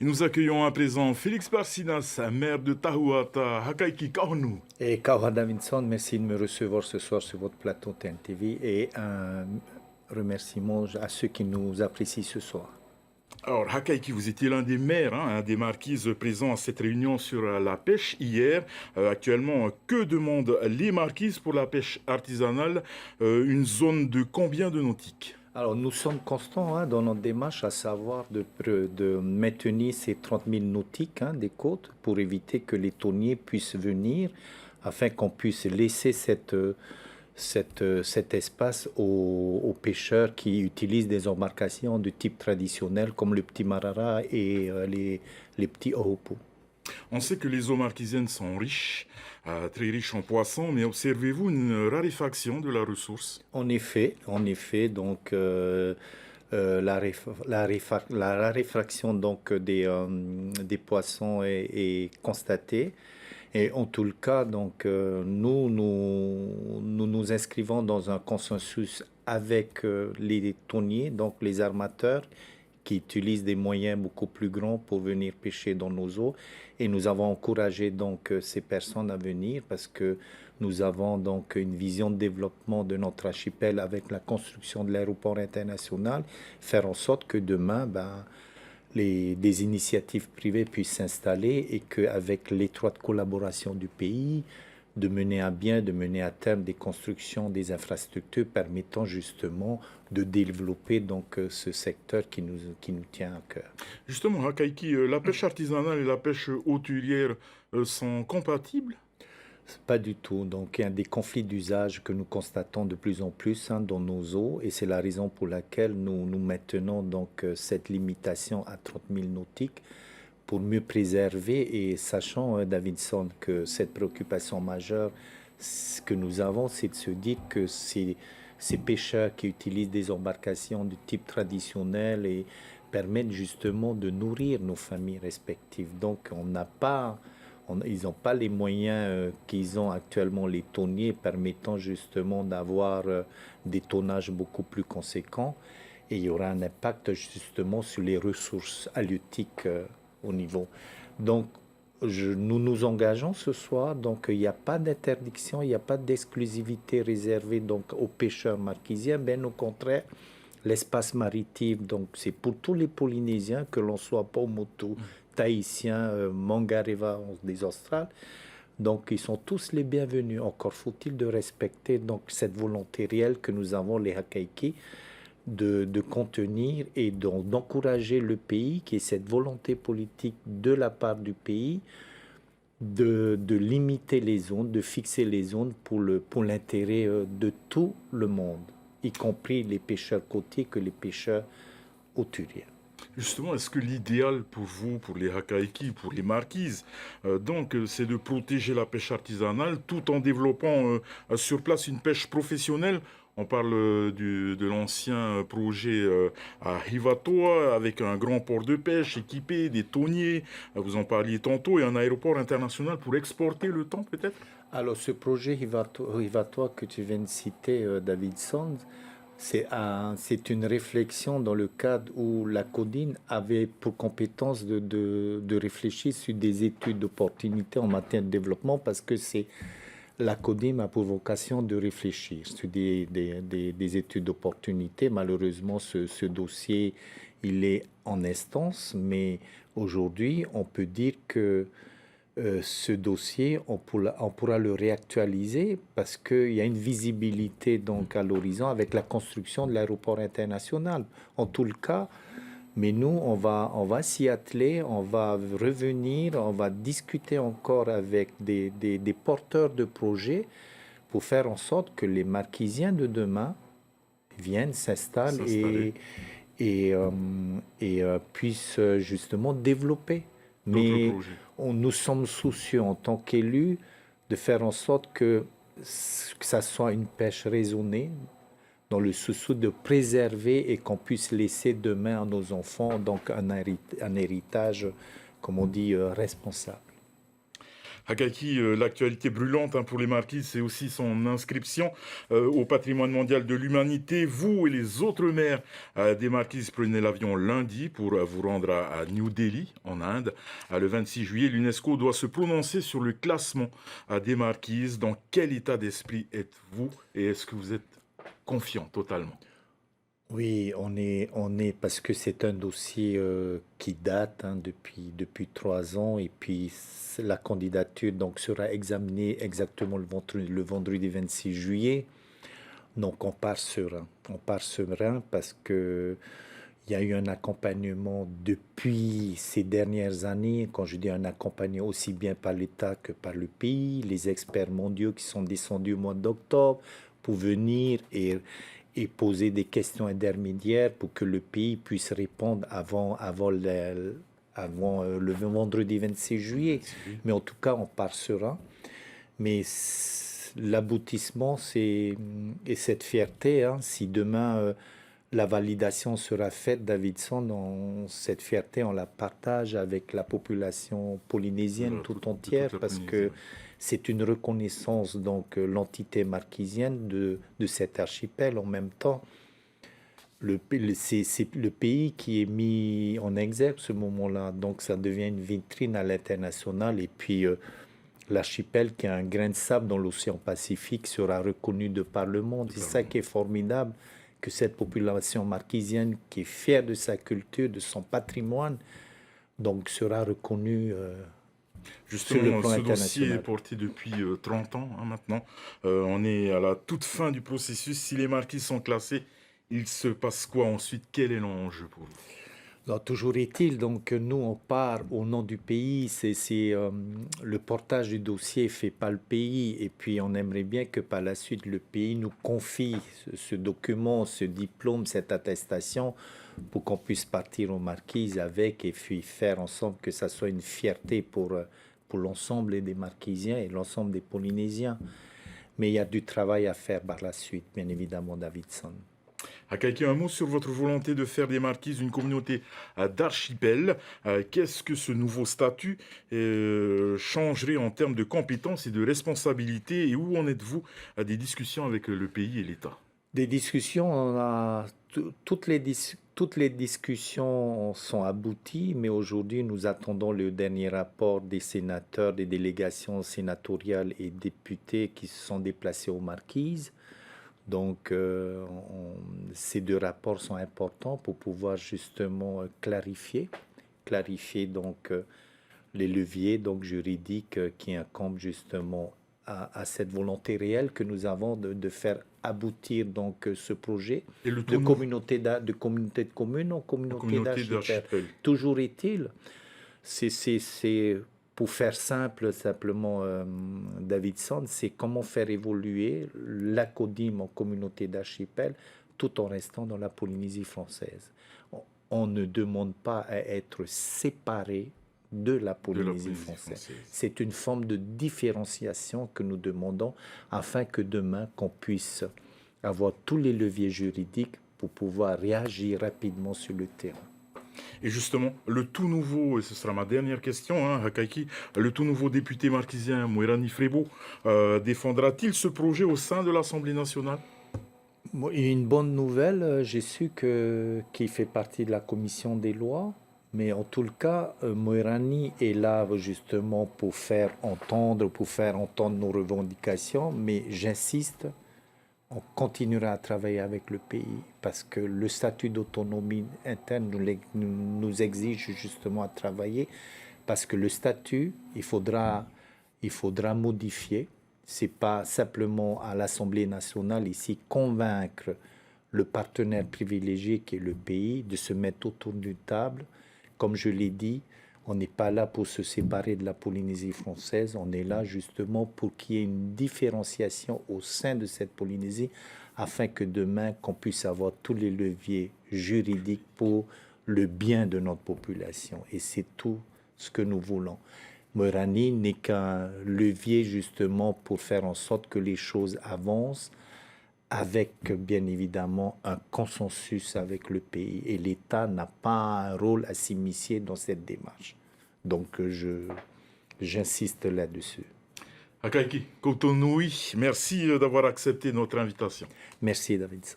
Nous accueillons à présent Félix Barcinas, maire de Tahuata, Hakaiki Kaonu. Et Kaura Davidson, merci de me recevoir ce soir sur votre plateau TNTV et un remerciement à ceux qui nous apprécient ce soir. Alors, Hakaiki, vous étiez l'un des maires, un des marquises présents à cette réunion sur la pêche hier. Actuellement, que demandent les marquises pour la pêche artisanale? Une zone de combien de nautiques? Alors, nous sommes constants dans notre démarche, à savoir de maintenir ces 30 000 nautiques des côtes pour éviter que les thoniers puissent venir, afin qu'on puisse laisser cet espace aux pêcheurs qui utilisent des embarcations de type traditionnel comme le petit marara et les petits ohopo. On sait que les eaux marquisiennes sont riches, très riches en poissons, mais observez-vous une raréfaction de la ressource? En effet, donc la raréfaction donc des poissons est constatée. Et en tout le cas, donc nous inscrivons dans un consensus avec les thoniers, donc les armateurs, qui utilisent des moyens beaucoup plus grands pour venir pêcher dans nos eaux. Et nous avons encouragé donc ces personnes à venir parce que nous avons donc une vision de développement de notre archipel avec la construction de l'aéroport international, faire en sorte que demain, des initiatives privées puissent s'installer et qu'avec l'étroite collaboration du pays, de mener à bien, de mener à terme des constructions, des infrastructures permettant justement de développer donc ce secteur qui nous tient à cœur. Justement, Hakaiki, la pêche artisanale et la pêche hauturière sont compatibles? Pas du tout. Donc, il y a des conflits d'usage que nous constatons de plus en plus dans nos eaux et c'est la raison pour laquelle nous maintenons donc cette limitation à 30 000 nautiques pour mieux préserver et sachant, Davidson, que cette préoccupation majeure que nous avons, c'est de se dire que ces pêcheurs qui utilisent des embarcations du type traditionnel et permettent justement de nourrir nos familles respectives. Donc, ils n'ont pas les moyens qu'ils ont actuellement les thoniers permettant justement d'avoir des tonnages beaucoup plus conséquents et il y aura un impact justement sur les ressources halieutiques au niveau. Donc, nous nous engageons ce soir, donc il n'y a pas d'interdiction, il n'y a pas d'exclusivité réservée donc aux pêcheurs marquisiens, bien au contraire, l'espace maritime, donc c'est pour tous les Polynésiens, que l'on soit Paumotu, Tahitiens, Mangareva des Australes. Donc ils sont tous les bienvenus. Encore faut-il de respecter donc cette volonté réelle que nous avons les Hakaiki de contenir et d'encourager le pays, qui est cette volonté politique de la part du pays de limiter les zones, de fixer les zones pour l'intérêt de tout le monde, y compris les pêcheurs côtiers que les pêcheurs hauturiers. Justement, est-ce que l'idéal pour vous, pour les Hakaiki, pour les marquises, c'est de protéger la pêche artisanale tout en développant sur place une pêche professionnelle? On parle de l'ancien projet à Hivatoa avec un grand port de pêche équipé, des thoniers, vous en parliez tantôt, et un aéroport international pour exporter le thon peut-être? Alors ce projet Hivatoa que tu viens de citer, Davidson, c'est une réflexion dans le cadre où la Codine avait pour compétence de réfléchir sur des études d'opportunité en matière de développement parce que la CODIM a pour vocation de réfléchir sur des études d'opportunité. Malheureusement, ce dossier, il est en instance, mais aujourd'hui, on peut dire que ce dossier, on pourra le réactualiser parce qu'il y a une visibilité donc à l'horizon avec la construction de l'aéroport international. En tout le cas, mais nous, on va s'y atteler, on va revenir, on va discuter encore avec des porteurs de projets pour faire en sorte que les marquisiens de demain viennent, s'installent et puissent justement développer. Mais nous sommes soucieux en tant qu'élus de faire en sorte que ça soit une pêche raisonnée, dans le souci de préserver et qu'on puisse laisser demain à nos enfants donc un héritage, comme on dit, responsable. Hakaki, l'actualité brûlante pour les Marquises, c'est aussi son inscription au patrimoine mondial de l'humanité. Vous et les autres maires des Marquises prenez l'avion lundi pour vous rendre à New Delhi, en Inde. Le 26 juillet, l'UNESCO doit se prononcer sur le classement des Marquises. Dans quel état d'esprit êtes-vous et est-ce que vous êtes confiant totalement? Oui, on est parce que c'est un dossier qui date depuis 3 ans et puis la candidature donc sera examinée exactement le vendredi 26 juillet. Donc on part serein parce que il y a eu un accompagnement depuis ces dernières années. Quand je dis un accompagnement aussi bien par l'État que par le pays, les experts mondiaux qui sont descendus au mois d'octobre pour venir et poser des questions intermédiaires pour que le pays puisse répondre avant le vendredi 26 juillet. Mais en tout cas, on part serein. Mais l'aboutissement, et cette fierté, hein, si demain la validation sera faite, Davidson, cette fierté, on la partage avec la population polynésienne Voilà, tout de toute entière la parce Polynésie, que oui. c'est une reconnaissance, donc l'entité marquisienne de cet archipel. En même temps, c'est le pays qui est mis en exergue ce moment-là, donc ça devient une vitrine à l'international et puis l'archipel qui est un grain de sable dans l'océan Pacifique sera reconnu de par le monde. C'est ça Totalement. qui est formidable, que cette population marquisienne qui est fière de sa culture, de son patrimoine, donc sera reconnue sur le Justement, plan ce dossier est international. porté depuis 30 ans maintenant. On est à la toute fin du processus. Si les marquises sont classées, il se passe quoi ensuite? Quel est l'enjeu pour vous? Alors, toujours est-il, donc nous on part au nom du pays, le portage du dossier fait pas le pays et puis on aimerait bien que par la suite le pays nous confie ce document, ce diplôme, cette attestation pour qu'on puisse partir aux marquises avec et puis faire ensemble que ça soit une fierté pour l'ensemble des marquisiens et l'ensemble des Polynésiens. Mais il y a du travail à faire par la suite, bien évidemment, Davidson. À quelqu'un un mot sur votre volonté de faire des marquises une communauté d'archipel. Qu'est-ce que ce nouveau statut changerait en termes de compétences et de responsabilités et où en êtes-vous à des discussions avec le pays et l'État? Des discussions, toutes les discussions sont abouties, mais aujourd'hui nous attendons le dernier rapport des sénateurs, des délégations sénatoriales et députés qui se sont déplacés aux Marquises. Donc ces deux rapports sont importants pour pouvoir justement clarifier donc les leviers donc juridiques qui incombent justement à cette volonté réelle que nous avons de faire aboutir donc ce projet Et le de tout nouveau, communauté de communes en la communauté communauté d'archipel. d'archipel. Toujours est-il, c'est pour faire simple simplement, Davidson, c'est comment faire évoluer l'ACODIM en communauté d'archipel tout en restant dans la Polynésie française. On ne demande pas à être séparé de la De la Polynésie Polynésie française. française. C'est une forme de différenciation que nous demandons afin que demain qu'on puisse avoir tous les leviers juridiques pour pouvoir réagir rapidement sur le terrain. Et justement, le tout nouveau, et ce sera ma dernière question, Hakaiki, le tout nouveau député marquisien Mouerani Frebo défendra-t-il ce projet au sein de l'Assemblée nationale? Une bonne nouvelle, j'ai su qu'il fait partie de la commission des lois, mais en tout le cas, Moirani est là justement pour faire entendre nos revendications, mais j'insiste, on continuera à travailler avec le pays parce que le statut d'autonomie interne nous exige justement à travailler parce que le statut, il faudra modifier. C'est pas simplement à l'Assemblée nationale ici convaincre le partenaire privilégié qui est le pays de se mettre autour d'une table. Comme je l'ai dit, on n'est pas là pour se séparer de la Polynésie française, on est là justement pour qu'il y ait une différenciation au sein de cette Polynésie afin que demain qu'on puisse avoir tous les leviers juridiques pour le bien de notre population. Et c'est tout ce que nous voulons. Morani n'est qu'un levier justement pour faire en sorte que les choses avancent avec bien évidemment un consensus avec le pays. Et l'État n'a pas un rôle à s'immiscer dans cette démarche. Donc J'insiste là-dessus. Hakaiki Kotonui, merci d'avoir accepté notre invitation. Merci, Davidson.